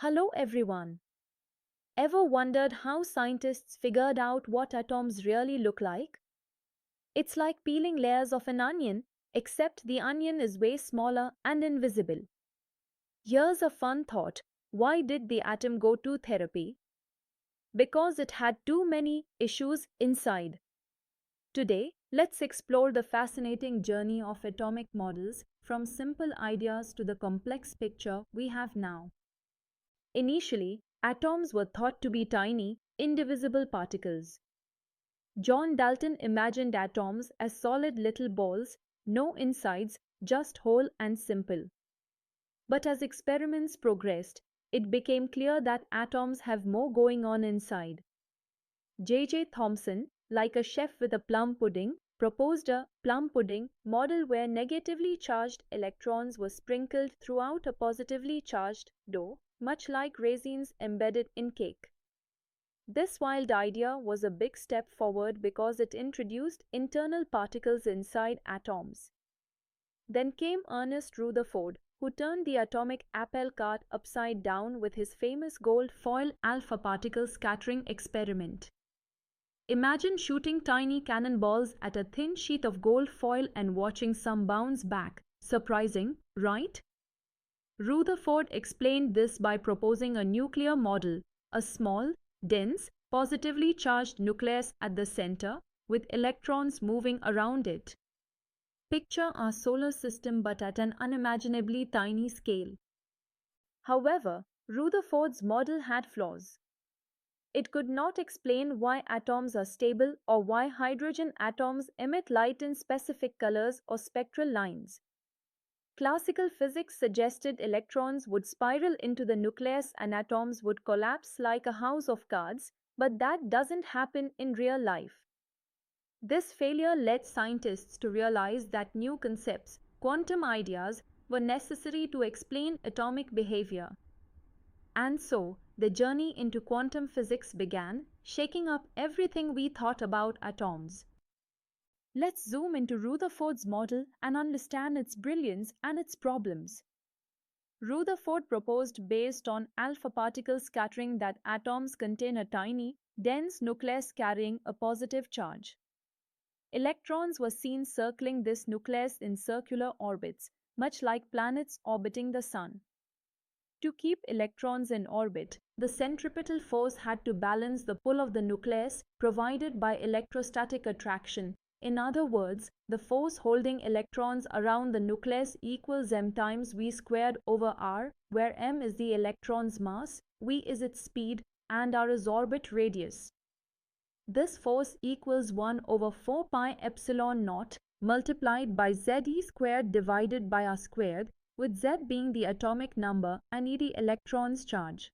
Hello everyone. Ever wondered how scientists figured out what atoms really look like? It's like peeling layers of an onion, except the onion is way smaller and invisible. Here's a fun thought. Why did the atom go to therapy? Because it had too many issues inside. Today, let's explore the fascinating journey of atomic models from simple ideas to the complex picture we have now. Initially, atoms were thought to be tiny, indivisible particles. John Dalton imagined atoms as solid little balls, no insides, just whole and simple. But as experiments progressed, it became clear that atoms have more going on inside. J. Thomson, like a chef with a plum pudding, proposed a plum pudding model where negatively charged electrons were sprinkled throughout a positively charged dough, much like raisins embedded in cake. This wild idea was a big step forward because it introduced internal particles inside atoms. Then came Ernest Rutherford, who turned the atomic apple cart upside down with his famous gold foil alpha particle scattering experiment. Imagine shooting tiny cannonballs at a thin sheet of gold foil and watching some bounce back. Surprising, right? Rutherford explained this by proposing a nuclear model, a small, dense, positively charged nucleus at the center, with electrons moving around it. Picture our solar system but at an unimaginably tiny scale. However, Rutherford's model had flaws. It could not explain why atoms are stable or why hydrogen atoms emit light in specific colors or spectral lines. Classical physics suggested electrons would spiral into the nucleus and atoms would collapse like a house of cards, but that doesn't happen in real life. This failure led scientists to realize that new concepts, quantum ideas, were necessary to explain atomic behavior. And so, the journey into quantum physics began, shaking up everything we thought about atoms. Let's zoom into Rutherford's model and understand its brilliance and its problems. Rutherford proposed based on alpha particle scattering that atoms contain a tiny, dense nucleus carrying a positive charge. Electrons were seen circling this nucleus in circular orbits, much like planets orbiting the Sun. To keep electrons in orbit, the centripetal force had to balance the pull of the nucleus provided by electrostatic attraction. In other words, the force holding electrons around the nucleus equals m times v squared over r, where m is the electron's mass, v is its speed, and r is orbit radius. This force equals 1 over 4 pi epsilon naught multiplied by ze squared divided by r squared, with z being the atomic number and e the electron's charge.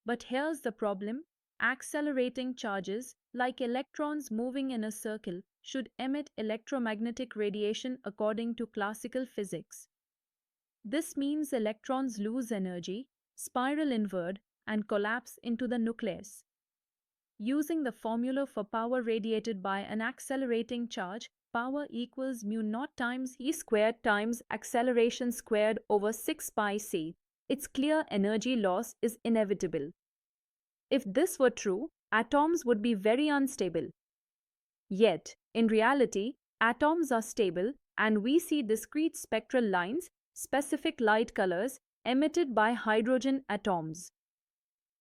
But here's the problem. Accelerating charges, like electrons moving in a circle, should emit electromagnetic radiation according to classical physics. This means electrons lose energy, spiral inward, and collapse into the nucleus. Using the formula for power radiated by an accelerating charge, power equals mu naught times e squared times acceleration squared over 6 pi c. It's clear energy loss is inevitable. If this were true, atoms would be very unstable. Yet, in reality, atoms are stable and we see discrete spectral lines, specific light colors, emitted by hydrogen atoms.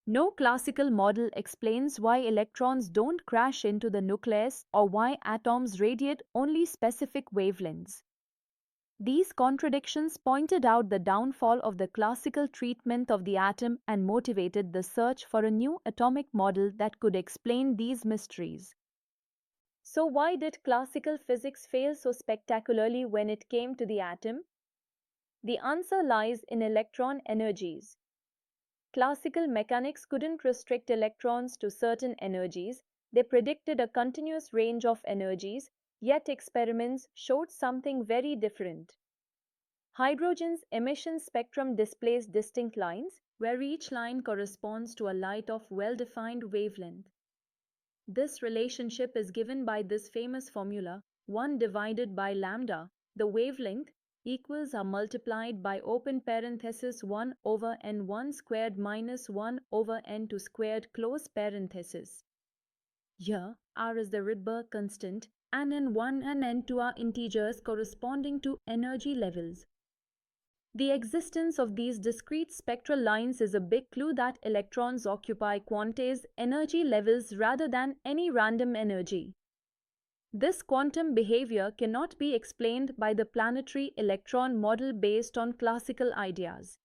No classical model explains why electrons don't crash into the nucleus or why atoms radiate only specific wavelengths. These contradictions pointed out the downfall of the classical treatment of the atom and motivated the search for a new atomic model that could explain these mysteries. So why did classical physics fail so spectacularly when it came to the atom? The answer lies in electron energies. Classical mechanics couldn't restrict electrons to certain energies, they predicted a continuous range of energies, yet experiments showed something very different. Hydrogen's emission spectrum displays distinct lines, where each line corresponds to a light of well-defined wavelength. This relationship is given by this famous formula, 1 divided by lambda, the wavelength, equals are multiplied by open parenthesis 1 over n1 squared minus 1 over n2 squared close parenthesis. Here, r is the Rydberg constant, and n1 and n2 are integers corresponding to energy levels. The existence of these discrete spectral lines is a big clue that electrons occupy quantized energy levels rather than any random energy. This quantum behavior cannot be explained by the planetary electron model based on classical ideas.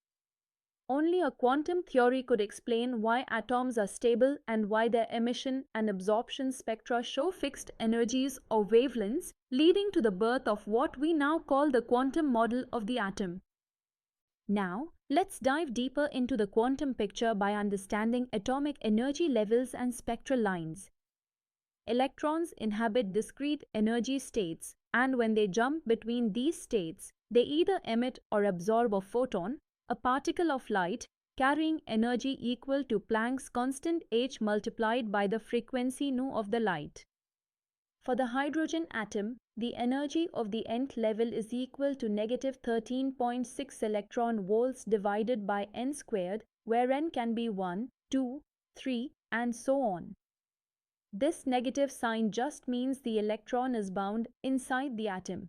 Only a quantum theory could explain why atoms are stable and why their emission and absorption spectra show fixed energies or wavelengths, leading to the birth of what we now call the quantum model of the atom. Now, let's dive deeper into the quantum picture by understanding atomic energy levels and spectral lines. Electrons inhabit discrete energy states, and when they jump between these states, they either emit or absorb a photon, a particle of light, carrying energy equal to Planck's constant h multiplied by the frequency nu of the light. For the hydrogen atom, the energy of the nth level is equal to negative 13.6 electron volts divided by n squared, where n can be 1, 2, 3, and so on. This negative sign just means the electron is bound inside the atom.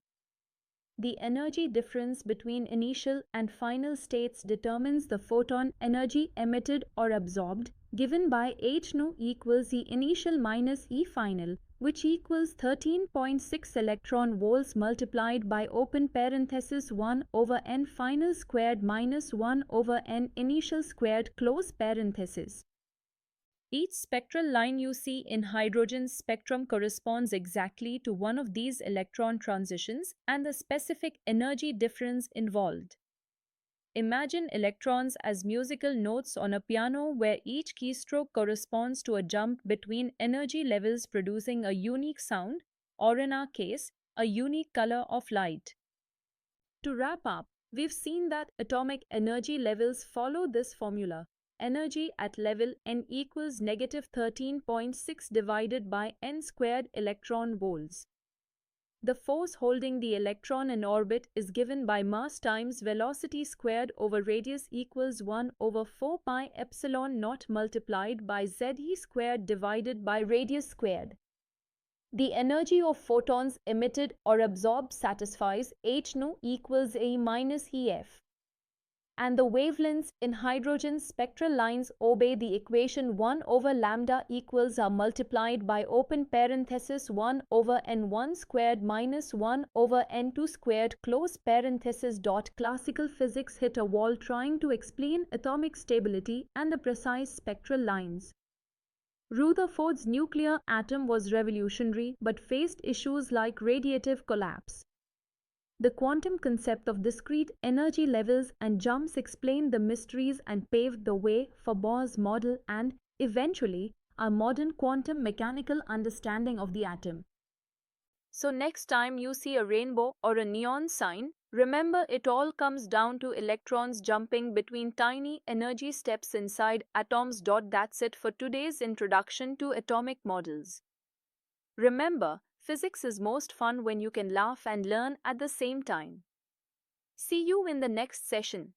The energy difference between initial and final states determines the photon energy emitted or absorbed, given by h nu equals E initial minus E final, which equals 13.6 electron volts multiplied by open parenthesis 1 over n final squared minus 1 over n initial squared close parenthesis. Each spectral line you see in hydrogen's spectrum corresponds exactly to one of these electron transitions and the specific energy difference involved. Imagine electrons as musical notes on a piano where each keystroke corresponds to a jump between energy levels producing a unique sound, or in our case, a unique color of light. To wrap up, we've seen that atomic energy levels follow this formula. Energy at level n equals negative 13.6 divided by n squared electron volts. The force holding the electron in orbit is given by mass times velocity squared over radius equals 1 over 4 pi epsilon naught multiplied by ze squared divided by radius squared. The energy of photons emitted or absorbed satisfies h nu equals A minus EF. And the wavelengths in hydrogen spectral lines obey the equation 1 over lambda equals are multiplied by open parenthesis 1 over n1 squared minus 1 over n2 squared close parenthesis. Classical physics hit a wall trying to explain atomic stability and the precise spectral lines. Rutherford's nuclear atom was revolutionary but faced issues like radiative collapse. The quantum concept of discrete energy levels and jumps explained the mysteries and paved the way for Bohr's model and, eventually, our modern quantum mechanical understanding of the atom. So next time you see a rainbow or a neon sign, remember it all comes down to electrons jumping between tiny energy steps inside atoms. That's it for today's introduction to atomic models. Remember, physics is most fun when you can laugh and learn at the same time. See you in the next session.